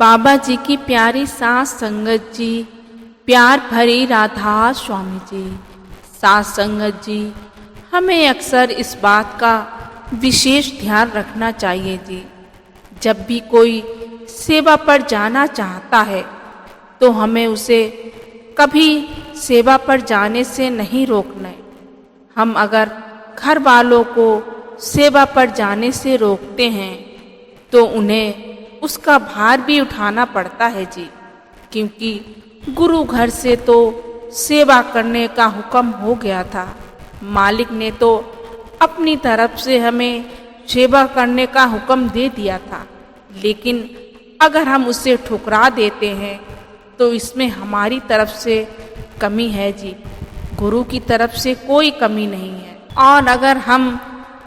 बाबा जी की प्यारी सास संगत जी, प्यार भरी राधा स्वामी जी। सास संगत जी, हमें अक्सर इस बात का विशेष ध्यान रखना चाहिए जी। जब भी कोई सेवा पर जाना चाहता है तो हमें उसे कभी सेवा पर जाने से नहीं रोकना है। हम अगर घर वालों को सेवा पर जाने से रोकते हैं तो उन्हें उसका भार भी उठाना पड़ता है जी, क्योंकि गुरु घर से तो सेवा करने का हुक्म हो गया था। मालिक ने तो अपनी तरफ से हमें सेवा करने का हुक्म दे दिया था, लेकिन अगर हम उसे ठुकरा देते हैं तो इसमें हमारी तरफ से कमी है जी, गुरु की तरफ से कोई कमी नहीं है। और अगर हम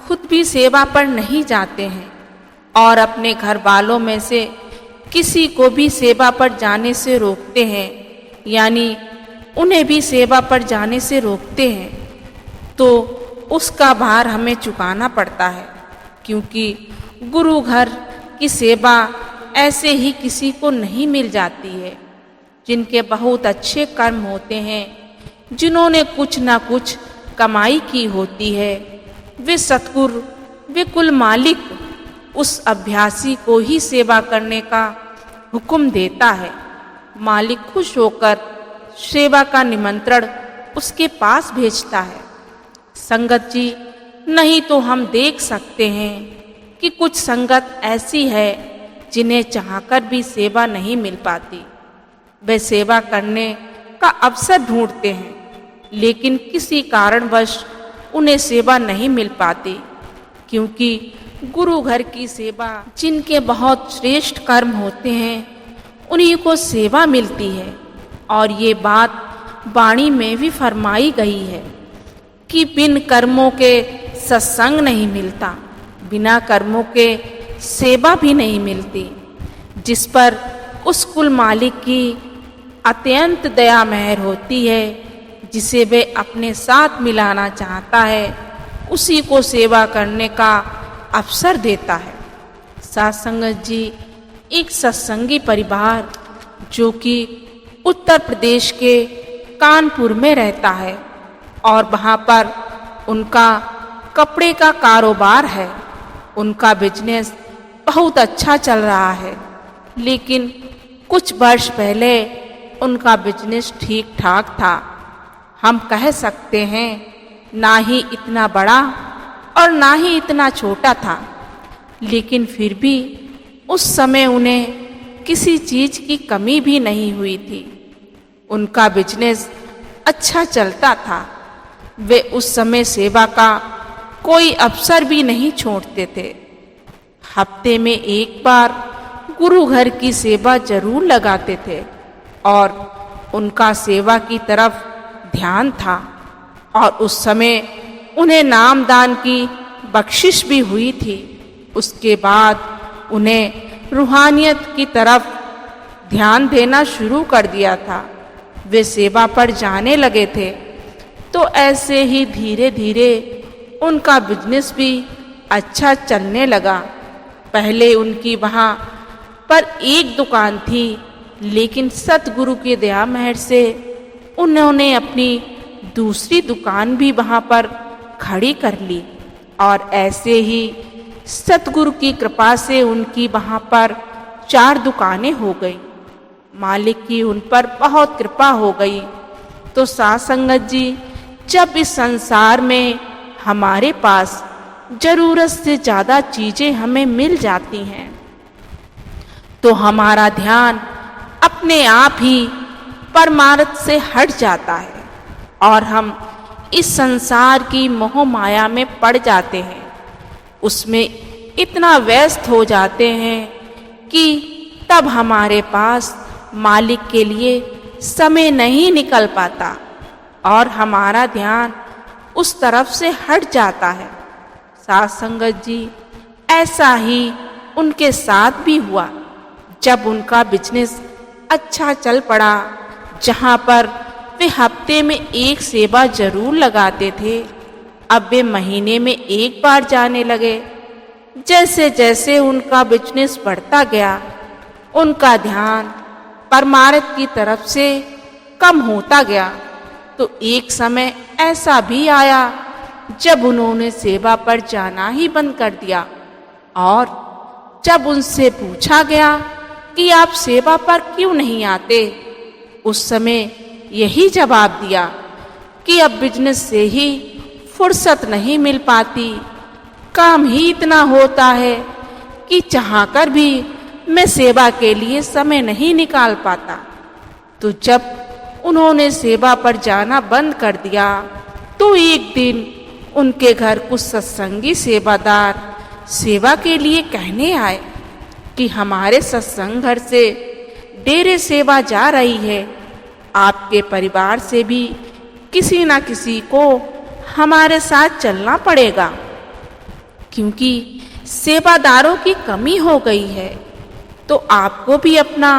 खुद भी सेवा पर नहीं जाते हैं और अपने घर वालों में से किसी को भी सेवा पर जाने से रोकते हैं, यानी उन्हें भी सेवा पर जाने से रोकते हैं, तो उसका भार हमें चुकाना पड़ता है, क्योंकि गुरु घर की सेवा ऐसे ही किसी को नहीं मिल जाती है। जिनके बहुत अच्छे कर्म होते हैं, जिन्होंने कुछ ना कुछ कमाई की होती है, वे सतगुरु, वे कुल मालिक उस अभ्यासी को ही सेवा करने का हुक्म देता है। मालिक खुश होकर सेवा का निमंत्रण उसके पास भेजता है। संगत जी, नहीं तो हम देख सकते हैं कि कुछ संगत ऐसी है जिन्हें चाहकर भी सेवा नहीं मिल पाती। वे सेवा करने का अवसर ढूंढते हैं, लेकिन किसी कारणवश उन्हें सेवा नहीं मिल पाती, क्योंकि गुरु घर की सेवा जिनके बहुत श्रेष्ठ कर्म होते हैं उन्हीं को सेवा मिलती है। और ये बात वाणी में भी फरमाई गई है कि बिन कर्मों के सत्संग नहीं मिलता, बिना कर्मों के सेवा भी नहीं मिलती। जिस पर उस कुल मालिक की अत्यंत दया मेहर होती है, जिसे वे अपने साथ मिलाना चाहता है, उसी को सेवा करने का अवसर देता है। साथ संगत जी, एक सत्संगी परिवार जो कि उत्तर प्रदेश के कानपुर में रहता है और वहाँ पर उनका कपड़े का कारोबार है। उनका बिजनेस बहुत अच्छा चल रहा है, लेकिन कुछ वर्ष पहले उनका बिजनेस ठीक ठाक था। हम कह सकते हैं ना ही इतना बड़ा और ना ही इतना छोटा था, लेकिन फिर भी उस समय उन्हें किसी चीज की कमी भी नहीं हुई थी। उनका बिजनेस अच्छा चलता था। वे उस समय सेवा का कोई अवसर भी नहीं छोड़ते थे। हफ्ते में एक बार गुरु घर की सेवा जरूर लगाते थे और उनका सेवा की तरफ ध्यान था। और उस समय उन्हें नामदान की बख्शिश भी हुई थी। उसके बाद उन्हें रूहानियत की तरफ ध्यान देना शुरू कर दिया था। वे सेवा पर जाने लगे थे। तो ऐसे ही धीरे धीरे उनका बिजनेस भी अच्छा चलने लगा। पहले उनकी वहाँ पर एक दुकान थी, लेकिन सतगुरु की दया मेहर से उन्होंने अपनी दूसरी दुकान भी वहाँ पर खड़ी कर ली। और ऐसे ही सतगुरु की कृपा से उनकी वहाँ पर 4 दुकानें हो गई। मालिक की उन पर बहुत कृपा हो गई। तो साथ संगत जी, जब इस संसार में हमारे पास जरूरत से ज़्यादा चीज़ें हमें मिल जाती हैं, तो हमारा ध्यान अपने आप ही परमार्थ से हट जाता है और हम इस संसार की मोह माया में पड़ जाते हैं। उसमें इतना व्यस्त हो जाते हैं कि तब हमारे पास मालिक के लिए समय नहीं निकल पाता और हमारा ध्यान उस तरफ से हट जाता है। साथ संगत जी, ऐसा ही उनके साथ भी हुआ। जब उनका बिजनेस अच्छा चल पड़ा, जहाँ पर वे हफ्ते में एक सेवा जरूर लगाते थे, अब वे महीने में एक बार जाने लगे। जैसे जैसे उनका बिजनेस बढ़ता गया, उनका ध्यान परमार्थ की तरफ से कम होता गया। तो एक समय ऐसा भी आया जब उन्होंने सेवा पर जाना ही बंद कर दिया और जब उनसे पूछा गया कि आप सेवा पर क्यों नहीं आते, उस समय यही जवाब दिया कि अब बिजनेस से ही फुर्सत नहीं मिल पाती, काम ही इतना होता है कि चाहकर भी मैं सेवा के लिए समय नहीं निकाल पाता। तो जब उन्होंने सेवा पर जाना बंद कर दिया तो एक दिन उनके घर कुछ सत्संगी सेवादार सेवा के लिए कहने आए कि हमारे सत्संग घर से डेरे सेवा जा रही है, आपके परिवार से भी किसी ना किसी को हमारे साथ चलना पड़ेगा क्योंकि सेवादारों की कमी हो गई है। तो आपको भी अपना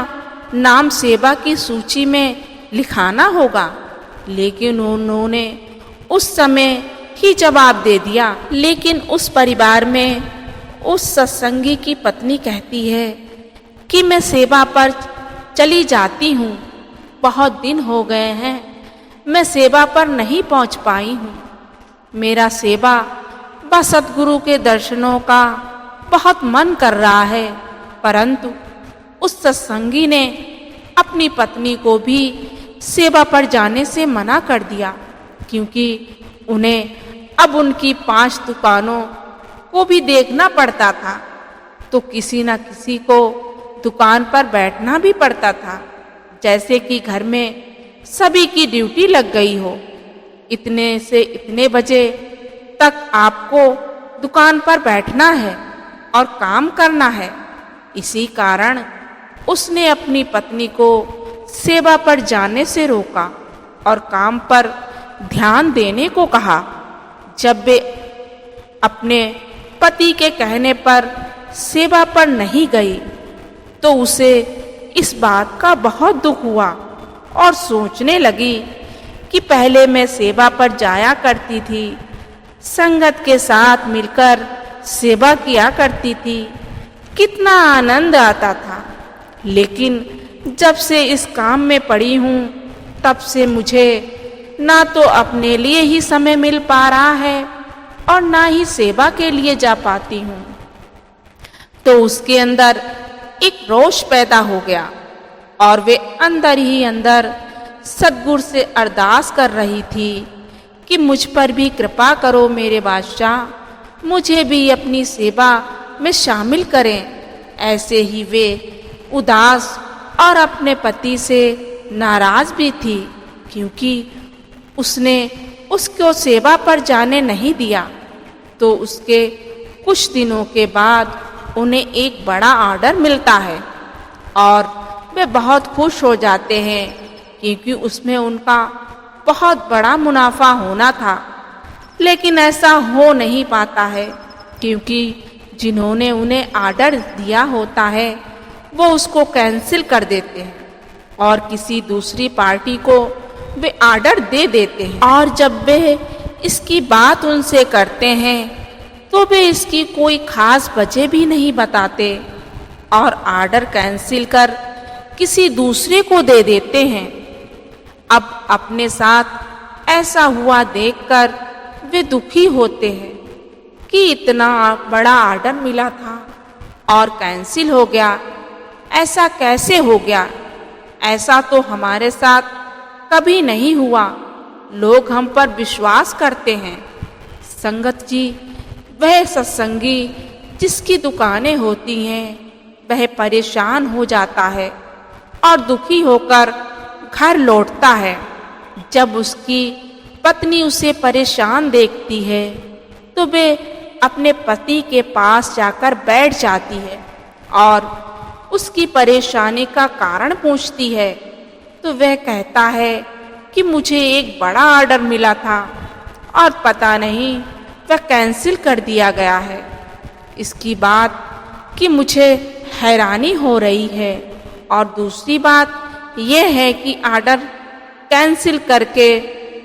नाम सेवा की सूची में लिखाना होगा। लेकिन उन्होंने उस समय ही जवाब दे दिया। लेकिन उस परिवार में उस सत्संगी की पत्नी कहती है कि मैं सेवा पर चली जाती हूँ, बहुत दिन हो गए हैं मैं सेवा पर नहीं पहुँच पाई हूँ। मेरा सेवा व सद्गुरु के दर्शनों का बहुत मन कर रहा है। परंतु उस सत्संगी ने अपनी पत्नी को भी सेवा पर जाने से मना कर दिया क्योंकि उन्हें अब उनकी 5 दुकानों को भी देखना पड़ता था। तो किसी न किसी को दुकान पर बैठना भी पड़ता था, जैसे कि घर में सभी की ड्यूटी लग गई हो। इतने से इतने बजे तक आपको दुकान पर बैठना है और काम करना है। इसी कारण उसने अपनी पत्नी को सेवा पर जाने से रोका और काम पर ध्यान देने को कहा। जब वे अपने पति के कहने पर सेवा पर नहीं गई तो उसे इस बात का बहुत दुख हुआ और सोचने लगी कि पहले मैं सेवा पर जाया करती थी, संगत के साथ मिलकर सेवा किया करती थी, कितना आनंद आता था। लेकिन जब से इस काम में पड़ी हूँ तब से मुझे ना तो अपने लिए ही समय मिल पा रहा है और ना ही सेवा के लिए जा पाती हूँ। तो उसके अंदर एक रोष पैदा हो गया और वे अंदर ही अंदर सद्गुरु से अरदास कर रही थी कि मुझ पर भी कृपा करो मेरे बादशाह, मुझे भी अपनी सेवा में शामिल करें। ऐसे ही वे उदास और अपने पति से नाराज भी थी क्योंकि उसने उसको सेवा पर जाने नहीं दिया। तो उसके कुछ दिनों के बाद उन्हें एक बड़ा ऑर्डर मिलता है और वे बहुत खुश हो जाते हैं क्योंकि उसमें उनका बहुत बड़ा मुनाफा होना था। लेकिन ऐसा हो नहीं पाता है क्योंकि जिन्होंने उन्हें ऑर्डर दिया होता है वो उसको कैंसिल कर देते हैं और किसी दूसरी पार्टी को वे ऑर्डर दे देते हैं। और जब वे इसकी बात उनसे करते हैं तो वे इसकी कोई खास वजह भी नहीं बताते और ऑर्डर कैंसिल कर किसी दूसरे को दे देते हैं। अब अपने साथ ऐसा हुआ देखकर वे दुखी होते हैं कि इतना बड़ा ऑर्डर मिला था और कैंसिल हो गया, ऐसा कैसे हो गया? ऐसा तो हमारे साथ कभी नहीं हुआ। लोग हम पर विश्वास करते हैं। संगत जी, वह सत्संगी जिसकी दुकानें होती हैं वह परेशान हो जाता है और दुखी होकर घर लौटता है। जब उसकी पत्नी उसे परेशान देखती है तो वे अपने पति के पास जाकर बैठ जाती है और उसकी परेशानी का कारण पूछती है। तो वह कहता है कि मुझे एक बड़ा ऑर्डर मिला था और पता नहीं वह कैंसिल कर दिया गया है। इसकी बात कि मुझे हैरानी हो रही है और दूसरी बात यह है कि ऑर्डर कैंसिल करके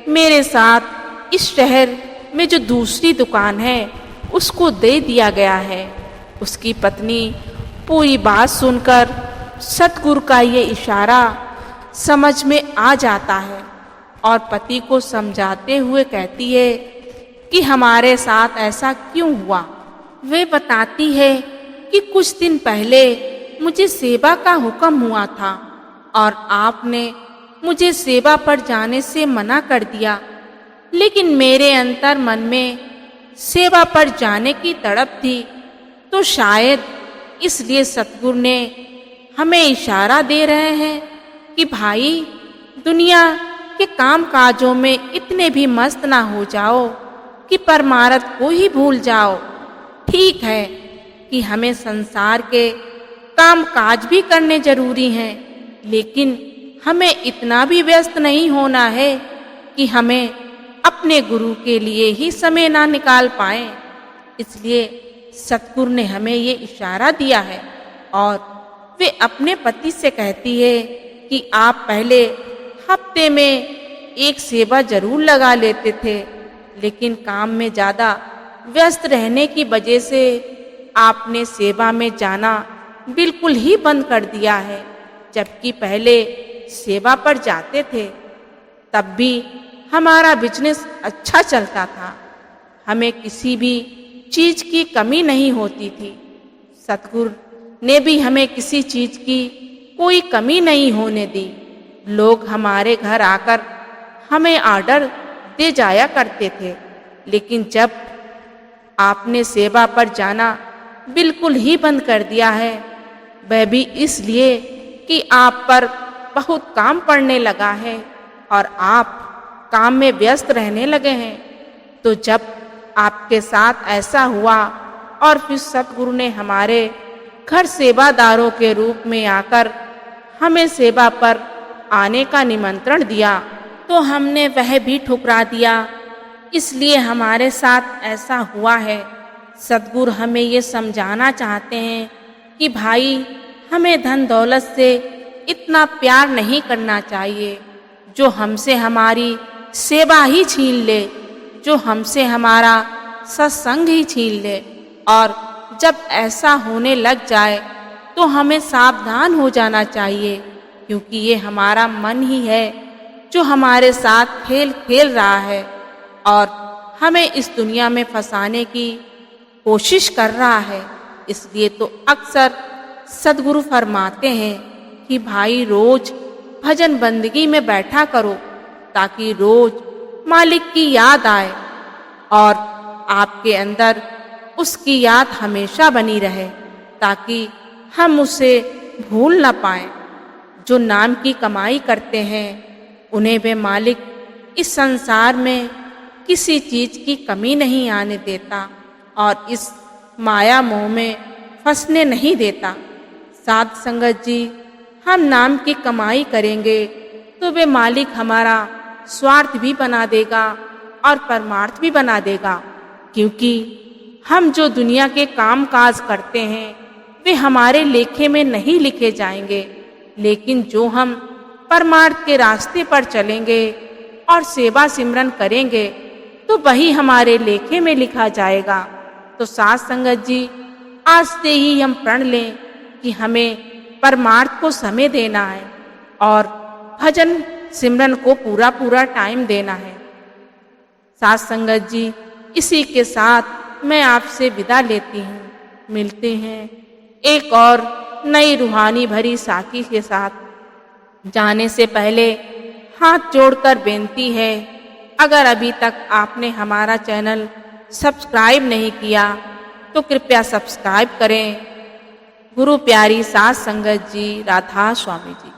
मेरे साथ इस शहर में जो दूसरी दुकान है उसको दे दिया गया है। उसकी पत्नी पूरी बात सुनकर सतगुरु का ये इशारा समझ में आ जाता है और पति को समझाते हुए कहती है कि हमारे साथ ऐसा क्यों हुआ। वे बताती है कि कुछ दिन पहले मुझे सेवा का हुक्म हुआ था और आपने मुझे सेवा पर जाने से मना कर दिया, लेकिन मेरे अंतर मन में सेवा पर जाने की तड़प थी, तो शायद इसलिए सतगुरु ने हमें इशारा दे रहे हैं कि भाई दुनिया के काम काजों में इतने भी मस्त ना हो जाओ कि परमार्थ को ही भूल जाओ। ठीक है कि हमें संसार के काम काज भी करने जरूरी हैं, लेकिन हमें इतना भी व्यस्त नहीं होना है कि हमें अपने गुरु के लिए ही समय ना निकाल पाएं। इसलिए सतगुरु ने हमें ये इशारा दिया है और वे अपने पति से कहती है कि आप पहले हफ्ते में एक सेवा जरूर लगा लेते थे, लेकिन काम में ज़्यादा व्यस्त रहने की वजह से आपने सेवा में जाना बिल्कुल ही बंद कर दिया है। जबकि पहले सेवा पर जाते थे तब भी हमारा बिजनेस अच्छा चलता था, हमें किसी भी चीज़ की कमी नहीं होती थी। सतगुरु ने भी हमें किसी चीज़ की कोई कमी नहीं होने दी। लोग हमारे घर आकर हमें ऑर्डर दे जाया करते थे, लेकिन जब आपने सेवा पर जाना बिल्कुल ही बंद कर दिया है, वह भी इसलिए कि आप पर बहुत काम पड़ने लगा है और आप काम में व्यस्त रहने लगे हैं। तो जब आपके साथ ऐसा हुआ और फिर सतगुरु ने हमारे घर सेवादारों के रूप में आकर हमें सेवा पर आने का निमंत्रण दिया, तो हमने वह भी ठुकरा दिया। इसलिए हमारे साथ ऐसा हुआ है। सतगुरु हमें ये समझाना चाहते हैं कि भाई हमें धन दौलत से इतना प्यार नहीं करना चाहिए जो हमसे हमारी सेवा ही छीन ले, जो हमसे हमारा सत्संग ही छीन ले। और जब ऐसा होने लग जाए तो हमें सावधान हो जाना चाहिए, क्योंकि ये हमारा मन ही है जो हमारे साथ खेल खेल रहा है और हमें इस दुनिया में फंसाने की कोशिश कर रहा है। इसलिए तो अक्सर सद्गुरु फरमाते हैं कि भाई रोज भजन बंदगी में बैठा करो, ताकि रोज मालिक की याद आए और आपके अंदर उसकी याद हमेशा बनी रहे, ताकि हम उसे भूल ना पाएं। जो नाम की कमाई करते हैं उन्हें वे मालिक इस संसार में किसी चीज़ की कमी नहीं आने देता और इस माया मोह में फंसने नहीं देता। साध संगत जी, हम नाम की कमाई करेंगे तो वे मालिक हमारा स्वार्थ भी बना देगा और परमार्थ भी बना देगा, क्योंकि हम जो दुनिया के काम काज करते हैं वे हमारे लेखे में नहीं लिखे जाएंगे, लेकिन जो हम परमार्थ के रास्ते पर चलेंगे और सेवा सिमरन करेंगे तो वही हमारे लेखे में लिखा जाएगा। तो साथ संगत जी, आज से ही हम प्रण लें कि हमें परमार्थ को समय देना है और भजन सिमरन को पूरा पूरा टाइम देना है। साथ संगत जी, इसी के साथ मैं आपसे विदा लेती हूँ। मिलते हैं एक और नई रूहानी भरी साथी के साथ। जाने से पहले हाथ जोड़कर बेनती है, अगर अभी तक आपने हमारा चैनल सब्सक्राइब नहीं किया तो कृपया सब्सक्राइब करें। गुरु प्यारी साथ संगत जी, राधा स्वामी जी।